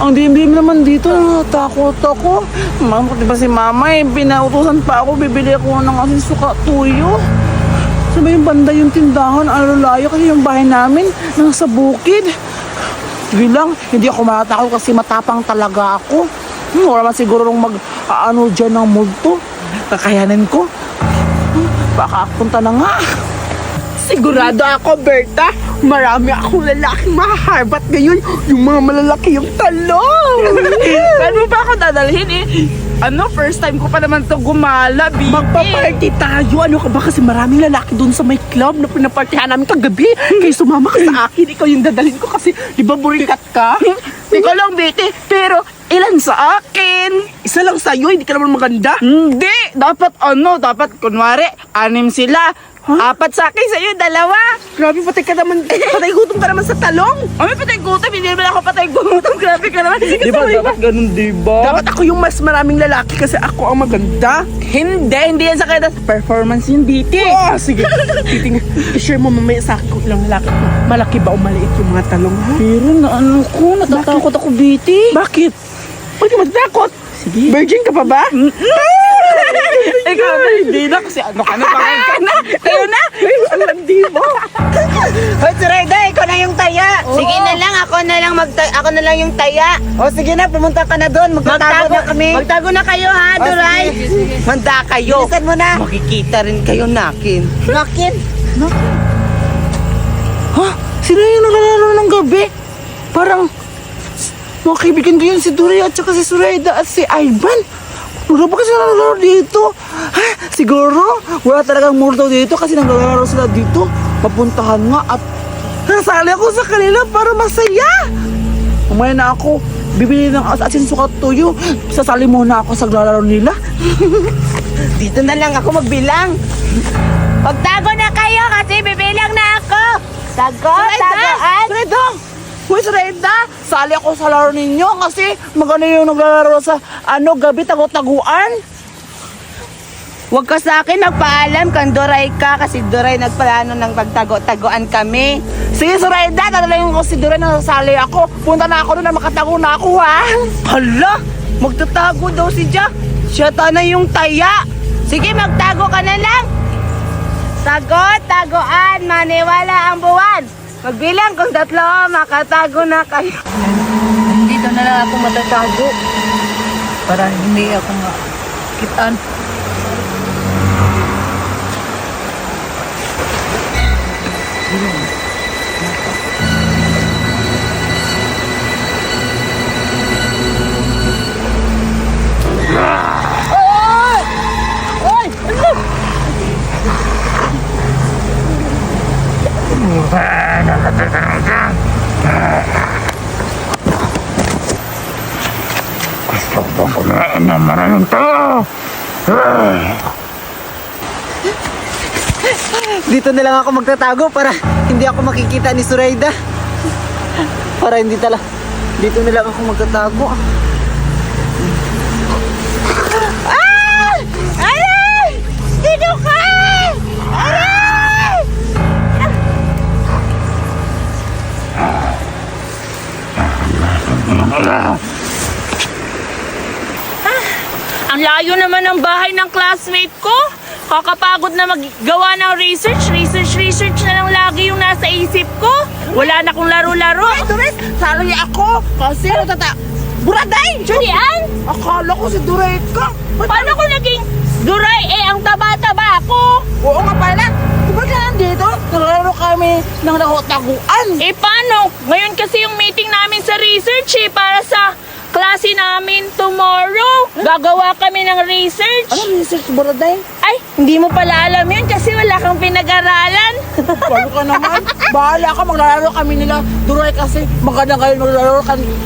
Ang dim-dim naman dito, takot ako. Diba si mama pinautusan pa ako, bibili ako ng asin suka tuyo. Sa may banda yung tindahan, layo kasi yung bahay namin, nasa bukid. Sige lang, hindi ako matakot kasi matapang talaga ako. Wala man siguro nung dyan ng multo. Kakayanin ko. Baka punta na nga. Sigurado ako, Berta, marami akong lalaking mahaharbat ngayon. Yung mga malalaki yung talong. Saan mo ba ako dadalhin first time ko pa naman to gumala, Bibi. Magpa-party tayo. Ano ka ba? Kasi maraming lalaki doon sa may club na pinapartyhan namin kagabi. Kaya sumama ka sa akin. Ikaw yung dadalhin ko kasi di ba burikat ka? Ikaw lang, Biti. Pero ilan sa akin? Isa lang sa'yo, hindi ka naman maganda. Hindi. Dapat kunwari, 6 sila. 4 sa akin, sa'yo 2. Grabe, patay gutom ka naman sa talong. Ay, patay gutom. Hindi naman ako patay gutom. Grabe ka naman. Sige, Dapat ganun, diba? Dapat ako yung mas maraming lalaki kasi ako ang maganda. Hindi yan sa kaya. Performance yung Biti. Oh, sige. I-share mo mamaya sa akin kung ilang lalaki ko. Malaki ba o maliit yung mga talong, ha? Pero natatakot ako, Biti. Bakit? Pwede matatakot. Sige. Virgin ka pa ba? Ikaw na, hindi na. Kasi bakit ka na? Kayo na. Ang landi mo. Hoy, Sureda, ikaw na yung taya. Sige na lang, ako na lang yung taya. O sige na, pumunta ka na doon. Magtatago na kami. Magtago na kayo ha, Duray. Manda kayo. Bilisan mo na. Makikita rin kayo nakin. Nakin. Ha? Sino yung nalalaro ng gabi? Parang mga kaibigan ko yun, si Duray at saka si Sureda at si Ivan. Wala ba kasi nalalaro dito? Ha? Siguro, wala talagang multo dito kasi naglalaro sila dito. Papuntahan nga at nasali ako sa kanila para masaya. Umaya na ako, bibili ng asin sukat tuyo. Sasali muna ako sa naglalaro nila. Dito na lang ako magbilang. Magtago na kayo kasi bibilang na ako. Tagoan. Sureda! Uy, Sureda! Sali ako sa laro ninyo kasi magano yung naglalaro sa gabi tago-taguan. Huwag ka sa akin nagpaalam kang Duray ka kasi Duray nagplano ng pagtago-tagoan kami. Sige, Sureda, dadalayin ko si Duray na sasali ako. Punta na ako doon na makatago na ako, ha? Hala, magtatago daw si Jack. Siya na yung taya. Sige, magtago ka na lang. Tagoan, maniwala ang buwan. Magbilang kung 3, makatago na kayo. Dito na lang ako matatago para hindi ako makitaan. Gusto ko kumain ng maraming to. Dito na lang ako magtatago para hindi ako makikita ni Sureda. Para hindi dito na lang ako magtatago. Aray! Dito ka! Aray! Ang layo naman ng bahay ng classmate ko. Kakapagod na maggawa ng research na lang lagi yung nasa isip ko. Wala na akong laro-laro. Duray, sali ako kasi Buraday! Julian, Akala ko si Duray ka. paano ko naging Duray? Ang taba-taba ako. Oo nga pala. Diba ka nandito? Nalaro kami ng taguan. Paano? Ngayon kasi yung meeting namin sa research para sa klase namin tomorrow. Gagawa kami ng research. Ano research, Buraday? Ay, hindi mo pala alam yun kasi wala kang pinag-aralan. Bago ka naman. Bahala ka, maglalaro kami nila. Duray kasi maganda kayo maglalaro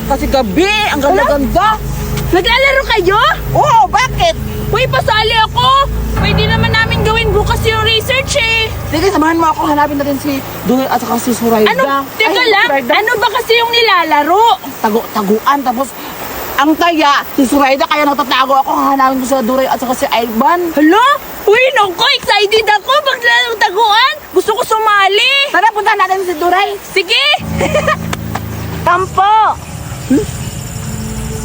kasi gabi. Ang ganda-ganda. Naglalaro kayo? Oo, bakit? Uy, pasali ako. Pwede naman namin gawin bukas yung research eh. Sige, samahan mo ako. Hanapin natin si Duray at saka si Surayda. Ano? Teka Ay, lang. Surayda. Ano ba kasi yung nilalaro? Taguan. Tapos, ang taya, si Surayda, kaya nagtatago ako. Hanapin ko sa Duray at saka si Ivan. Hala? Uy, naku, excited ako. Maglalaro taguan. Gusto ko sumali. Tara, punta natin si Duray. Sige. Tampo!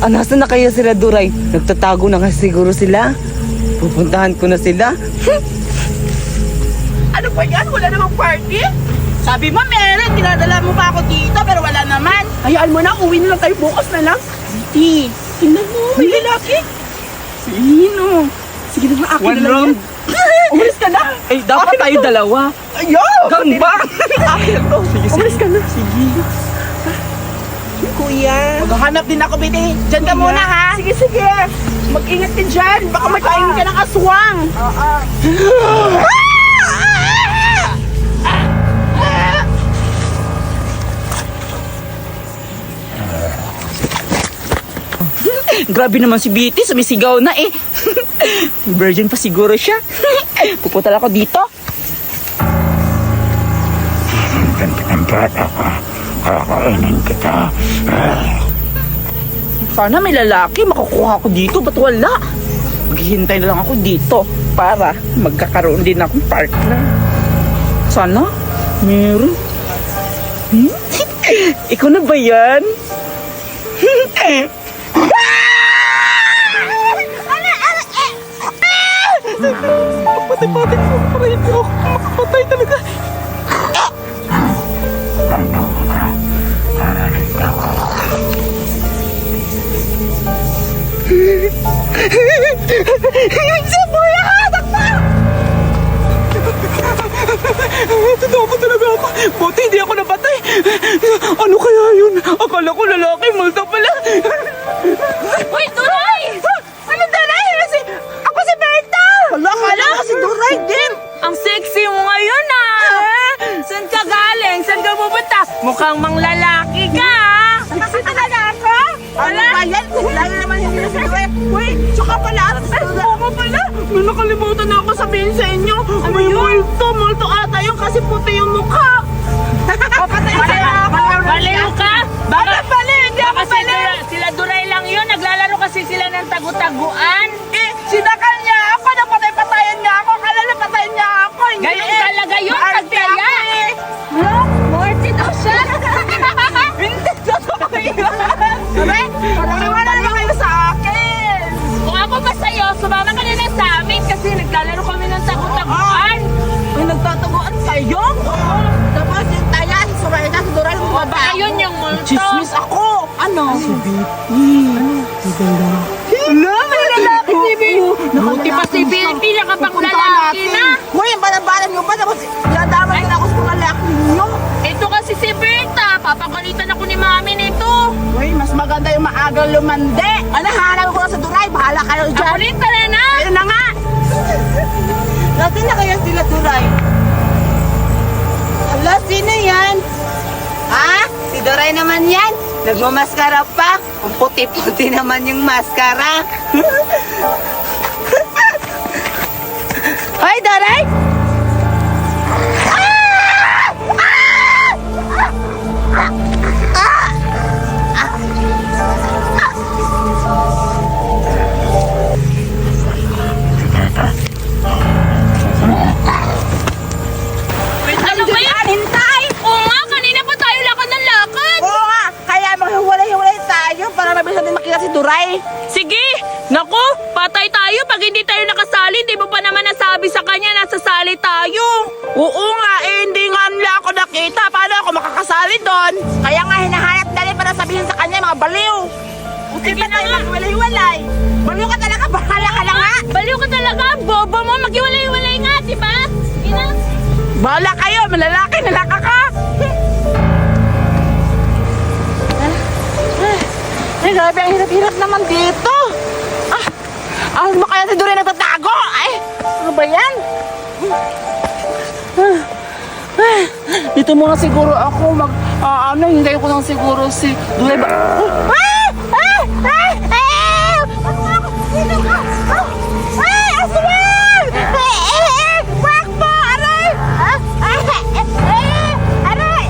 Nasaan na kaya sila, Duray? Nagtatago na kasi siguro sila. Pupuntahan ko na sila. Ano ba yan? Wala namang party? Sabi mo meron, dinadala mo pa ako dito pero wala naman. Hayaan mo na, uwi na lang tayo bukas na lang. Hindi, tingnan mo, may lalaki. Sino? Sige na, akin One na lang round. yan. Umalis ka na. Eh, dapat tayo dalawa. Ayaw! Gangbang! Akin to. Umalis ka na. Sige. Kuya. Maghahanap din ako, Biti. Diyan ka muna, ha? Sige, sige. Mag-ingat ka dyan. Baka makain ka ng aswang. Grabe naman si Biti, sumisigaw na eh. Virgin pa siguro siya. Pupunta ako dito. Sintan kitang bata ka. Kakainin kita. Sana may lalaki makukuha ko dito, ba't wala? Maghihintay na lang ako dito para magkakaroon din akong partner. Sana meron. Ikaw na ba yan? Patay-patay ko, parahin ko. Makapatay talaga. Totoo talaga ako. Buti hindi ako napatay. Ano kaya yun? Akala ko lalaki, multo pala. Uy, Duray! Ano Duray? Ako si Berta! Hala, akala ko si Duray din. Ang sexy mo ngayon Saan ka galing? Saan ka pupunta? Mukhang manglalaki ka Sexy talaga ako? Ano ba yan? Lalo naman hindi si Duray. Uy, tsaka pala at ako pala. May nakalimutan na ako sabihin sa inyo. May multo ata yun kasi puti yung mukha. Papatay sa'yo ako. Baliw ka? Baka baliw, hindi ako Baka baliw. sila Duray lang yun. Naglalaro kasi sila ng tagu-taguan. Sinakal niya ako, napatay-patayan niya ako, akala napatayan niya ako. Hindi. Gayon talaga yun, Maarte pagkaya. ako eh. Morty daw siya. Hindi, totoo yun. Sabi, wala naman kayo sa akin. Kung ako ba sa'yo, sumama ka na lang sa amin kasi naglalaro kami ng tagu-taguan. May nagtataguan sa'yo? Tapos yung taya, si Soraya, si Doral, Baka yun yung multo. Chismis ako. Ano? Si Betty. Ano? May lalaki si Betty. Buti pa si Betty, nakapaglalaki na. Uy, ang balabalan nyo ba? Tapos yadamay na ako sa mga lalaki ninyo. Ito kasi si Berta. Papagalitan ako ni mami nito. Uy, mas maganda yung maagang lumande. Ano, hanap ko na sa Duray. Bahala kayo dyan. Ako rin tala na. Ayun na nga. Nasaan na kaya sila, Duray? Hala, sino yan? Ha? Si Duray naman yan? Nagmamaskara pa? Ang puti-puti naman yung maskara. Hoy, Duray! Wait, ano ba yan? Hintay! Oo nga, kanina pa tayo lakad ng lakad. Oo nga, kaya maghiwalay-hiwalay tayo para mabilis natin makita si Duray. Sige, naku, patay tayo pag hindi tayo nakasali. Di mo pa naman nasabi sa kanya nasasali tayo. Oo nga, hindi nga nila ako nakita. Paano ako makakasali doon? Kaya nga hinahanap na rin para sabihin sa kanya mga baliw. Sige Sige na na nga. maghiwalay-hiwalay. Baliw ka talaga, bahala ka na nga. Baliw ka talaga, bobo mo. Maghiwalay-walay nga, di ba? Sige na. Bahala kayo, malalaki, nalaka ka. Ay, grabe, ang hirap-hirap naman dito. Alas mo kaya si Duray nagtatago? Ay, ano ba yan? Dito muna siguro ako hintay ko lang siguro si Duray ba? Sino ka? Ay, aswang! Wag mo! Aray! Aray!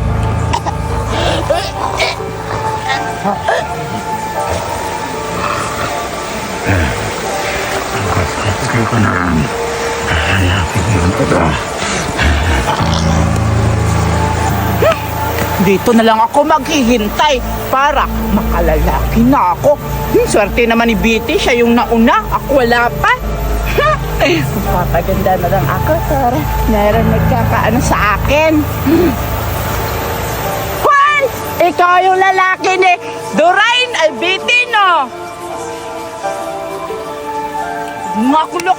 Sige ko na lang. Hanapin yung ito. Dito na lang ako maghihintay para makalalaki na ako. Swerte naman ni Bitty, siya yung nauna, ako wala pa. Magpapaganda na lang ako para meron nagkakaano sa akin. Juan! Ikaw yung lalaki ni Durain ay Bitty, no? Makulok.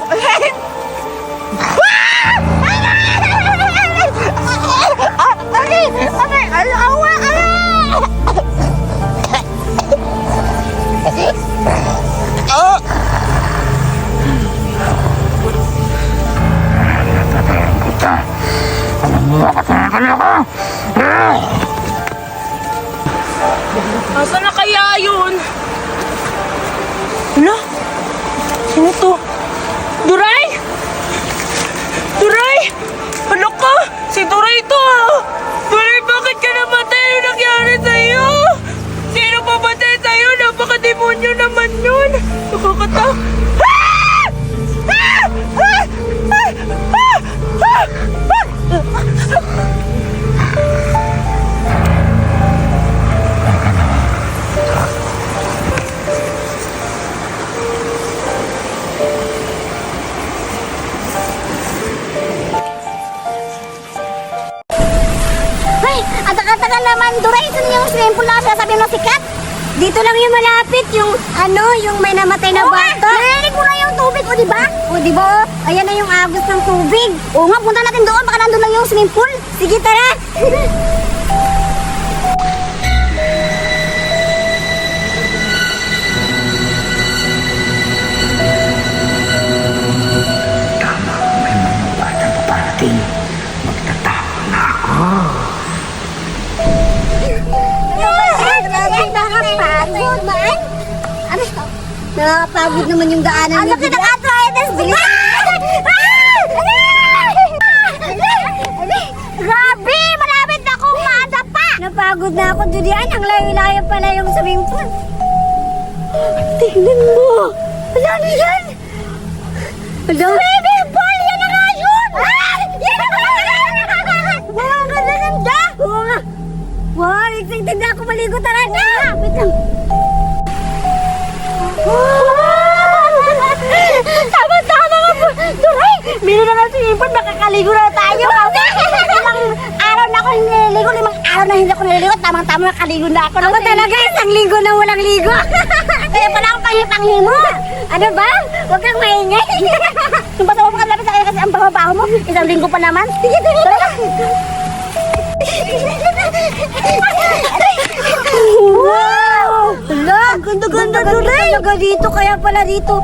Tatayin kita. Alam mo ba katanakal ako? Asa na kaya yun? Ano? Sino to? Duray! Duray! Ano ka? Si Duray to ah! Duray, bakit ka namatay? Ano nangyari sa'yo? Sino pamatay sa'yo? Napaka-demonyo naman yun! Nakakata... Ah! Ah! Ah! Ah! Ah! Ah! Ay, ang tagal-tagal naman, Duray. Saan yung swimming pool na sinasabi ng sikat? Dito lang yung malapit, yung yung may namatay na bata. Narinig mo na yung tubig, o diba? O diba, ayan na yung agos ng tubig. O nga, punta natin doon, baka nandun lang yung swimming pool. Sige, tara. May mga batang paparating. Magtatapon na ako. Nakapagod man? Ano? Nakapagod naman yung daanan niya. Ano ka naka-arthritis? Bilis! Grabe! Malapit na akong madapa! Napagod na ako, Julian. Ang layo-layo pala yung swimming pool. Tingnan mo! Wala na yan! Swimming pool! Yan na nga yun! Yan na nga yun! Wow, ang ganda! Oo nga! Wow, excited na ako maligo. Tara na! Wait lang. Tama-tama ka po. Duray, meron na nga swimming pool. Makakaligo na tayo. Ilang araw na ako nililigo. 5 araw na hindi ako nililigo. Tamang-tama nakaligo na ako. Ako talaga, 1 linggo na walang ligo. Kaya pala akong panghi-mo. Ano ba? Huwag kang maingay. Kung basta mo pa kalapit sa kanya kasi ang baho-baho mo. 1 linggo pa naman. Sige, tara. Wow! Hala, ang ganda-ganda Duray! Talaga dito, kaya pala dito,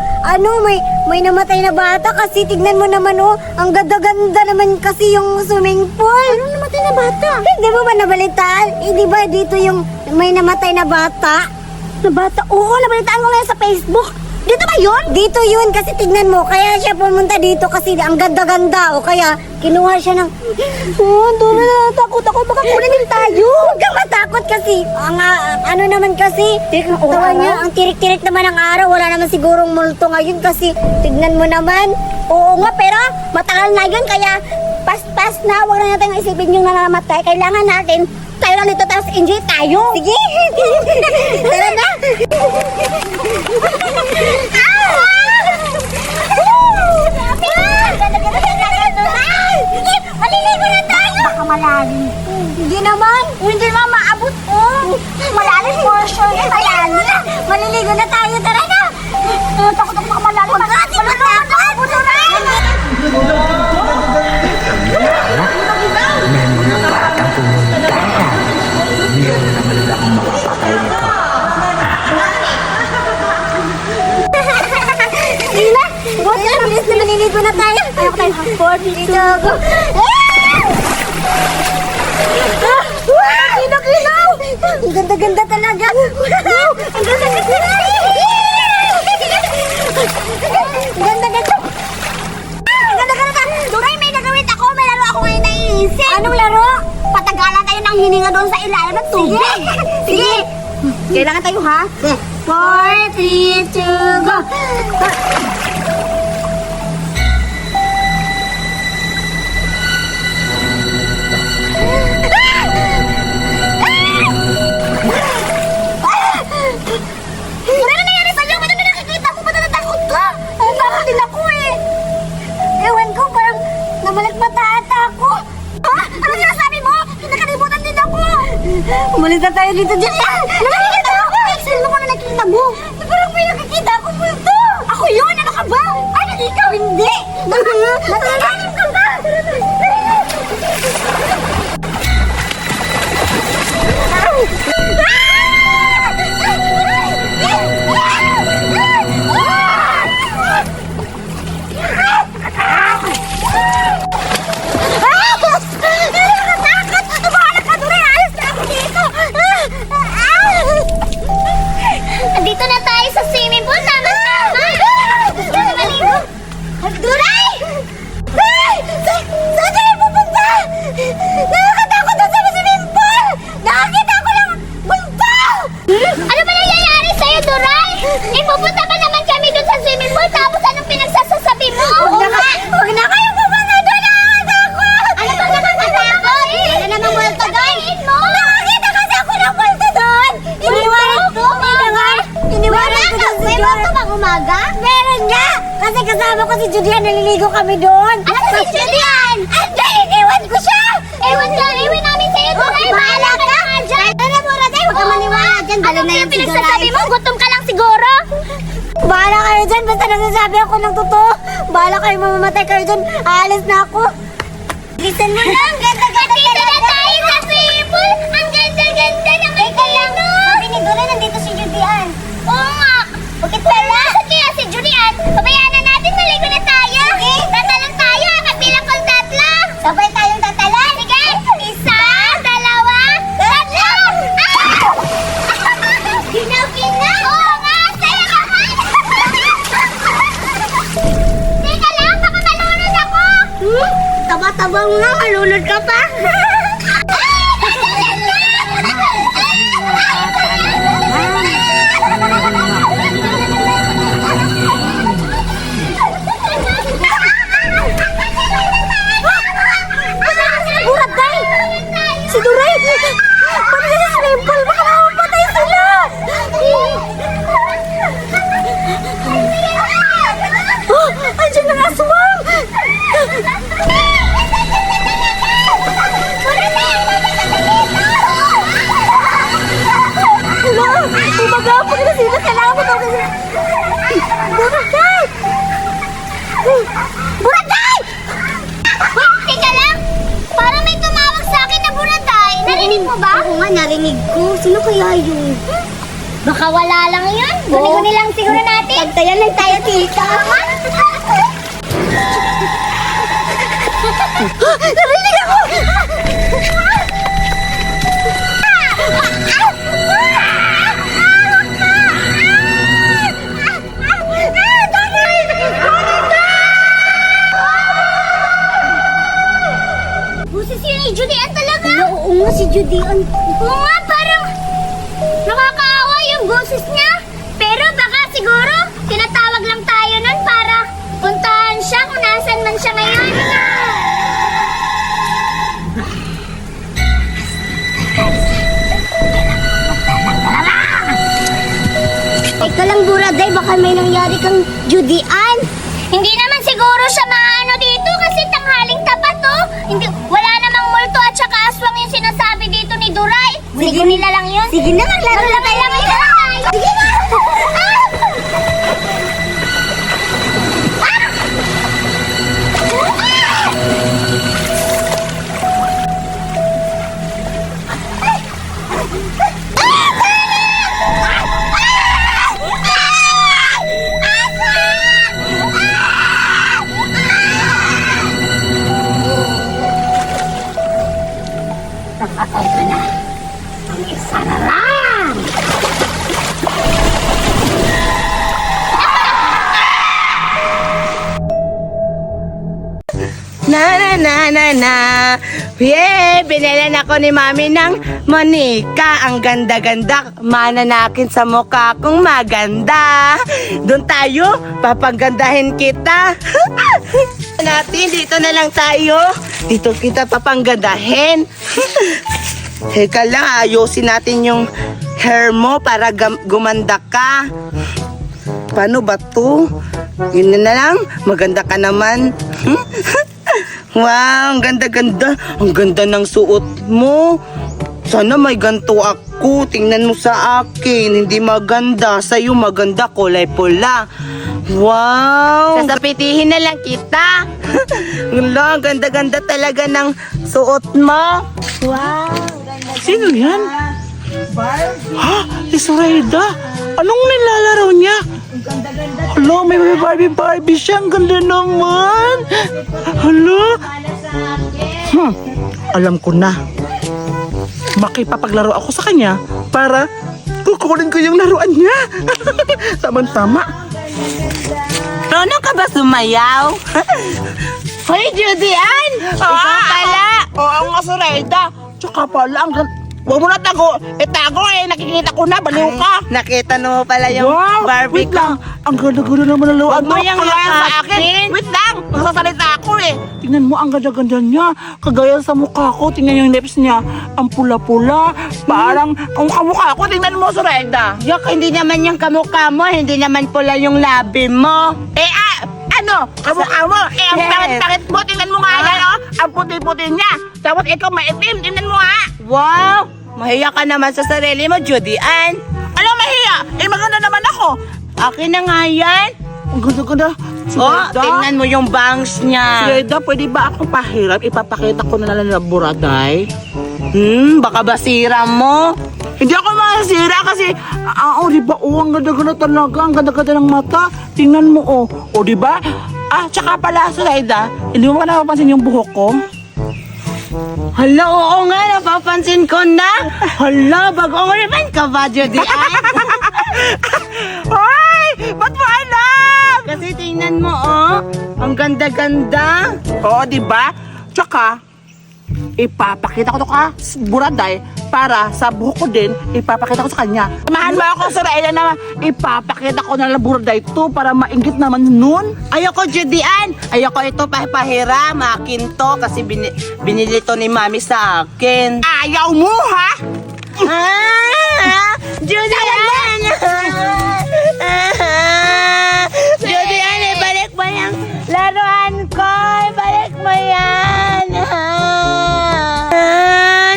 may namatay na bata kasi tignan mo naman ang ganda-ganda naman kasi yung swimming pool. Ano namatay na bata? Hindi mo ba nabalitaan? Di ba dito yung may namatay na bata? Na bata? Oo, nabalitaan ko ngayon sa Facebook. Dito ba yun? Dito yun kasi tignan mo, kaya siya pumunta dito kasi ang ganda-ganda o kaya kinuha siya ng doon na takot ako, baka kunin tayo. Huwag kang matakot kasi ano naman kasi tawa niya, ang tirik-tirik naman ang araw, wala naman sigurong multo ngayon kasi tignan mo naman. Oo nga, pero matagal na yun kaya pas-pas na, huwag na natin isipin yung nanamatay. Kailangan natin tayo lang dito tapos enjoy tayo. Sige. Tara na. Maliligo na tayo. Baka malalim. Hindi naman. Hindi naman maabot ko. Malalim portion. Malalim. Maliligo na tayo. Tara na. Takot ako baka malalim. Magkati pa tayo. May mga batang pumunta. Meron naman nila akong makapatay nito. Lila, buti na bilis na maliligo na tayo. Ayaw tayo. 4, 3, 2, go. Kinaw! Ang ganda-ganda talaga. Ang ganda-ganda. Ang ganda-ganda. Ang ganda-ganda. Duray, may gagawin ako. May laro ako ngayon naiisip. Anong laro? Patagalan tayo ng hininga doon sa ilalim ng tubig. Sige. Kailangan tayo ha? 4, 3, 2, go. Umalis na tayo dito, Julian! Nakikita ako! Sino ko na nakita mo? Parang may nakikita ako multo! Ako yun! Ano ka ba? Ay, ikaw hindi! Nagkakalim ka ba? Andito na tayo sa swimming pool. Tama-tama. Gusto na maligo. Duray! Duray! Saan tayo pupunta? Nakakatakot doon sa swimming pool! Nakakita ko ng multo! Ano ba nangyayari sa'yo, Duray? Pupunta ba naman kami doon sa swimming pool tapos anong pinagsasasabi mo? Huwag na kayo pupunta doon! Nakakatakot! Ano ba nakakatakot? Wala namang multo doon. Nakakita kasi ako ng multo doon! Iniwanan ko! Iniwanan ko doon si May Julian! multo bang umaga? Meron nga! Kasi kasama ko si Julian, naliligo kami doon! Ano si Julian? Anda! Iniwan ko siya! Ewan namin sa'yo, Duray. Bahala ka na nga dyan. Tara mo, Raday! Huwag ka maniwala dyan! Bala Ano na ba yan yung si pinagsasabi Julian! mo? Gutom ka lang siguro. Bahala kayo dyan! Basta nagsasabi ako ng totoo! Bahala kayo, mamamatay kayo dyan! Aalis na ako! Listen mo na! Ang ganda-ganda Nandito na tayo sa swimming pool. Ang ganda-ganda naman dito. Sabi ni Dora, nandito si Julian! Oo nga. Bakit pala? Kaya si Julian, pabayaan na natin. Maligo na tayo. Tatalang tayo. Kabilang kong tatlo. Sabay tayong tatalan! Sige. Isa, dalawa, tatlo. Ginaw-ginaw. Oo nga. Saya naman. Teka lang. Baka malunod ako. Taba-tabang na! Malunod ka pa! Buratay! Si Duray! Paano sila sa Lemple? Baka mapapatay sila! Oh! Andiyan na nga aswang! Wala! Umagapag na sila! Kailangan mo tawagin sila! Buratay! Buratay! Teka lang. Parang may tumawag sa akin na buraday. Narinig mo ba? Oo nga, narinig ko. Sino kaya yun? Baka wala lang yun. Guni-guni lang siguro natin. Pagtayan lang tayo, tita. Narinig ako! Busis yun ni Julian talaga. Oo nga, si Judian. Oo nga, parang nakakaawa yung boses niya. Pero baka siguro tinatawag lang tayo nun para puntahan siya kung nasan man siya ngayon. Teka lang, Buraday, baka may nangyari kang Judian. Hindi naman siguro siya maano dito kasi tanghaling tapat oh. Hindi, wala namang multo at saka aswang yung sinasabi dito ni Duray. Sige nila lang yun. Sige na, maglaro na tayo. Sige na! Na. Yeah, binilan ako ni Mami ng Monica. Ang ganda-ganda. Mananakin sa mukha kong maganda. Doon tayo, papagandahin kita. Natin, dito na lang tayo. Dito kita papanggandahin. Teka lang, ayusin natin yung hair mo para gumanda ka. Paano ba to? Yun na lang, maganda ka naman. Wow, ang ganda-ganda. Ang ganda ng suot mo. Sana may ganto ako. Tingnan mo sa akin. Hindi maganda. Sa'yo maganda. Kulay pula. Wow! Sasapitihin na lang kita. Wala, ganda-ganda talaga ng suot mo. Wow! Sino yan? Ha? Si Zoraida? Anong nilalaro niya? Hello, may Barbie siya. Ang ganda naman. Hello? Alam ko na. Makipapaglaro ako sa kanya para kukunin ko yung laruan niya. Tama-tama. Ano ka ba sumayaw? Hoy, Judy Ann! Ikaw pala! Oo nga, Zoraida. Tsaka pala, huwag mo na itago nakikita ko na, baliw ka. Nakita mo pala yung Barbie wait ko. lang. Ang ganda-ganda naman ng laruan Huwag mo yung sa akin. Wait lang, magsasalita ako eh. Tingnan mo, ang ganda-ganda niya. Kagaya sa mukha ko, tingnan yung lips niya. Ang pula-pula. Parang Ang kamukha ko, tingnan mo, Zoraida. Yak, hindi naman yung kamukha mo, hindi naman pula yung labi mo. Ano? Kamukha mo? Ang pangit-pangit mo, tingnan mo nga yan, oh. Ang puti-puti niya. Tapos ikaw maitim, tingnan mo nga. Wow! Mahiya ka naman sa sarili mo, Judy Ann. Ano mahiya? Maganda naman ako. Akin na nga yan. ang ganda-ganda. Oh, tingnan mo yung bangs niya. Zoraida, pwede ba ako pahiram? Ipapakita ko na lang na buraday. Baka basira mo. Hindi ako masira kasi, di ba? Ang ganda-ganda talaga. Ang ganda-ganda ng mata. Tingnan mo, di ba? Tsaka pala, Zoraida, hindi mo ba napapansin yung buhok ko? Hala, oo nga, napapansin ko na. Hala, bagong ribbon ka ba, Judy Ann? Hoy! Ba't mo alam? Kasi tingnan mo, ang ganda-ganda. Oo, di ba? Tsaka, ipapakita ko to ka, buraday, para sa buhok ko din, ipapakita ko sa kanya. Samahan mo ako, Zoraida, na ipapakita ko na lang buraday to para mainggit naman nun. Ayoko, Judy Ann. Ayoko ito pahiram. Akin to kasi binili to ni Mami sa akin. Ayaw mo, ha? Judy Ann! Judy Ann, ibalik mo yung laruan ko. Ibalik mo yan.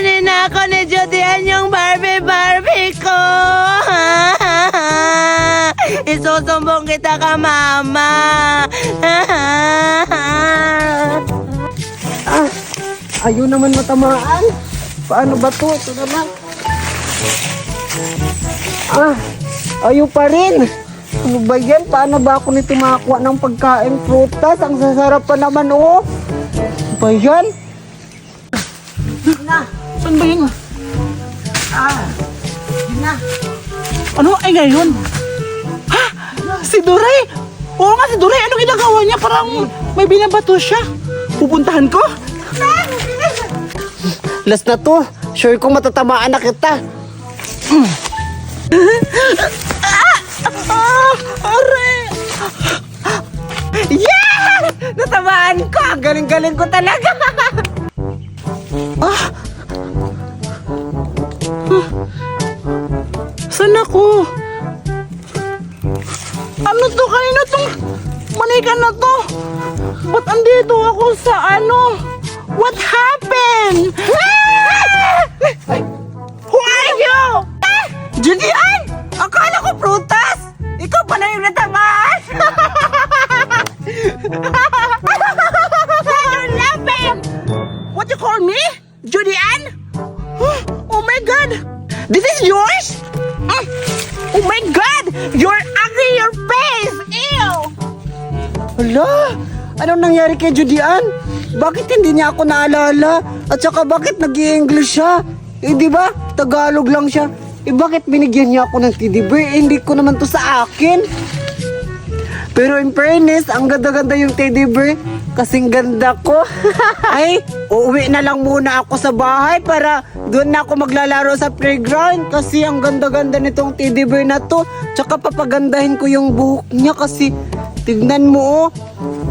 Ninako ni Judy Ann yung Barbie ko. Isusumbong kita ka, Mama. Ayaw naman matamaan. Paano ba to? Ito naman. Ayaw pa rin. Ano ba yan? Paano ba ako nito makakuha ng pagkain prutas? Ang sasarap pa naman, Ano ba yan? Saan ba yun? Ano ay ngayon? Ha? Si Duray! Oo nga, si Duray. Ano ginagawa niya? Parang may binabato siya. Pupuntahan ko? Last na to. Sure kong matatamaan na kita. Are! Yeah! Natamaan ko. Ang galing-galing ko talaga. Saan ako? Ano to? Kanina tong manikan na to? Ba't andito ako sa What happened? Who are you? Judy Ann! Akala ko prutas! Ikaw pa na yung natamaan! You're laughing! What you call me? Judy Ann? Oh my God! This is yours? Oh my God! You're ugly, your face! Ew! Hala! Anong nangyari kay Judy Ann? Bakit hindi niya ako naalala? At saka bakit nag-i-English siya? Di ba? Tagalog lang siya. Bakit binigyan niya ako ng teddy bear? Hindi ko naman to sa akin. Pero in fairness, ang ganda-ganda yung teddy bear. Kasing ganda ko. Ay, uuwi na lang muna ako sa bahay para doon na ako maglalaro sa playground. Kasi ang ganda-ganda nitong teddy bear na to. Tsaka papagandahin ko yung buhok niya kasi tignan mo,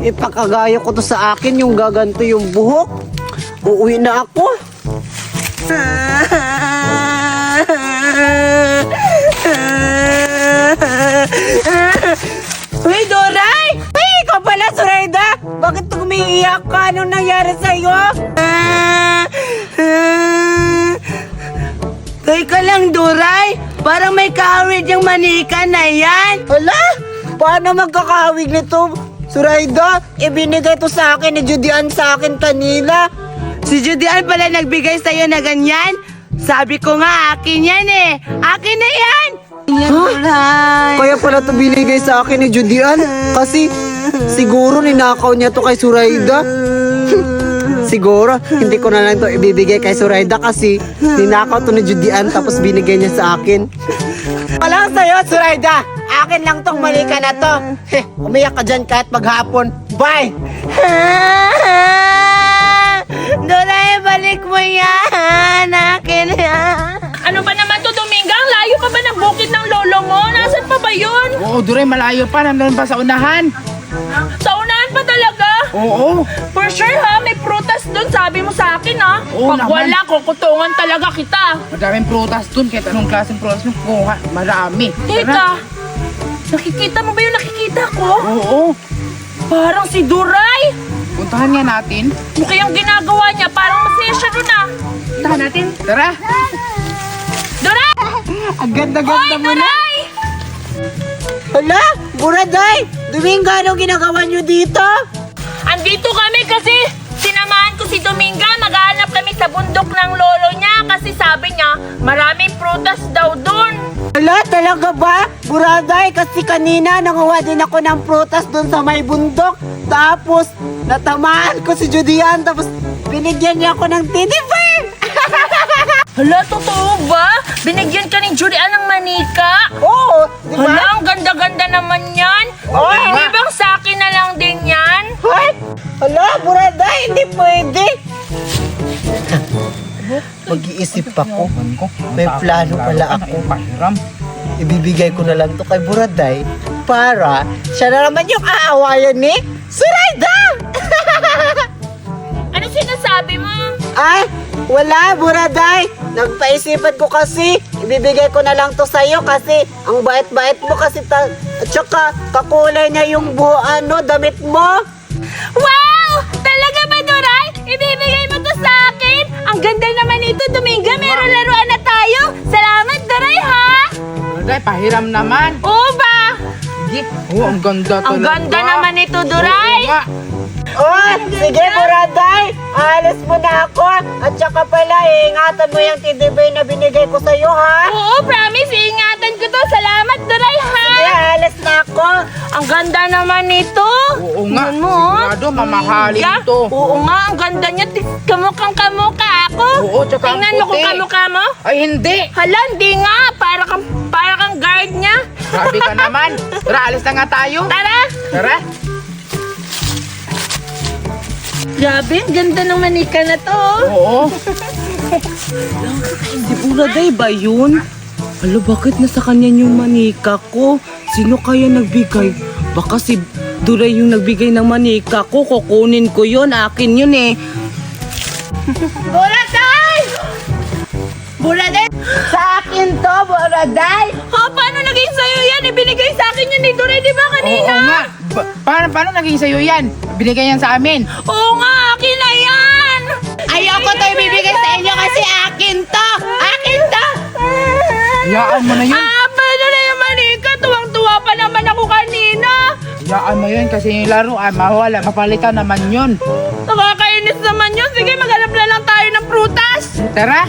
ipakagaya ko to sa akin yung gaganto yung buhok. Uuwi na ako. Uy, Doray! Uy, ikaw pala, Zoraida! Bakit umiiyak ka? Anong nangyari sa'yo? Teka lang, Duray. Parang may kahawid yung manika na yan. Hala, paano magkakawig nito? Surayda, ibinigay to sa akin ni Judian sa akin kanina. Si Judian pala nagbigay sa'yo na ganyan? Sabi ko nga, akin yan eh. Akin na yan! Yan, Duray. Kaya pala to binigay sa akin ni Judian kasi siguro ninakaw niya to kay Surayda. Siguro, hindi ko na lang to ibibigay kay Surayda kasi ninakaw to ni Judian tapos binigay niya sa akin. Walang sa'yo, Surayda. Akin lang tong manika na to. Umiyak ka dyan kahit maghapon. Bye! Duray, balik mo yan. Akin yan. Ano ba naman to, Dominga? Ang layo pa ba ng bukid ng lolo mo? Nasaan pa ba yun? Oo, Duray, malayo pa. Nandun pa sa unahan. Sa unahan pa talaga? Oo. For sure ha, may prutas doon, sabi mo sa akin ha. Oo Pag naman. wala, kukutungan talaga kita. Madaming prutas dun. Kahit anong klaseng prutas mo, kuha. Marami. Teka, nakikita mo ba yung nakikita ko? Oo. Parang si Duray. Puntahan nga natin. Mukhang yung ginagawa niya, parang masaya siya doon ah. Puntahan natin. Tara. Duray! Ang ganda-ganda Hoy, mo na. Duray! Hala, Buraday! Dominga, anong ginagawa niyo dito? Andito kami kasi sinamahan ko si Dominga. Maghahanap kami sa bundok ng lolo niya kasi sabi niya maraming prutas daw doon. Hala, talaga ba? Buraday, kasi kanina nanguha din ako ng prutas doon sa may bundok. Tapos, natamaan ko si Judian. Tapos, binigyan niya ako ng teddy bear. Hala, totoo ba? Binigyan ka ni Julian ng manika? Oo, di ba? Hala, ang ganda-ganda naman yan. Oo. Hindi bang sa akin na lang din yan? Hoy! Hala, Buraday, hindi pwede. Mag-iisip ako. May plano pala ako. Pahiram. Ibibigay ko na lang to kay Buraday para siya na naman yung aawayan ni Surayda! Ano sinasabi mo? Ay, wala, Buraday. Nagpaisipan ko kasi, ibibigay ko na lang to sa'yo kasi ang bait-bait mo kasi at saka kakulay na yung damit mo. Wow! Talaga ba, Duray? Ibibigay mo to sa akin? Ang ganda naman ito, Dominga. Meron laruan na tayo. Salamat, Duray, ha? Duray, pahiram naman. Oo ba? Sige. Oo, ang ganda talaga. Ang ganda naman ito, Duray. Oo nga. Oh, sige, Buraday. Alis mo na ako. At saka pala, ingatan mo yung teddy bear na binigay ko sa'yo, ha? Oo, promise. Iingatan ko to. Salamat, Duray, ha? Sige, alis na ako. Ang ganda naman nito. Oo nga. Tingnan mo, oh. Sigurado, mamahalin Yeah. to. Oo nga, ang ganda niya. Kamukhang kamukha ako. Oo, tsaka ang Tingnan mo kung puti. kamukha mo. Ay, hindi. Hala, hindi nga. Para kang guard niya. Grabe ka naman. Tara, alis na nga tayo. Tara. Tara. Grabe, ang ganda ng manika na to. Oo. Si Buraday ba yun? Alo, bakit nasa kanya yung manika ko? Sino kaya nagbigay? Baka si Duray yung nagbigay ng manika ko. Kukunin ko yun. Akin yun eh. Buraday! Buraday! Sa akin to, Buraday. Ha, paano naging sa'yo yan? Ibinigay sa akin yan ni Duray, di ba kanina? Oo nga. Paano naging sa'yo yan? Binigay yan sa amin. Oo nga, akin na yan! Ayoko to ibibigay sa inyo kasi akin to. Akin to. Hayaan mo na yun. Paano na yung manika? Tuwang-tuwa pa naman ako kanina. Hayaan mo yun kasi yung laro ay mawala. Mapalitan naman yun. Nakakainis naman yun. Sige, maghanap na lang tayo ng prutas. Tara.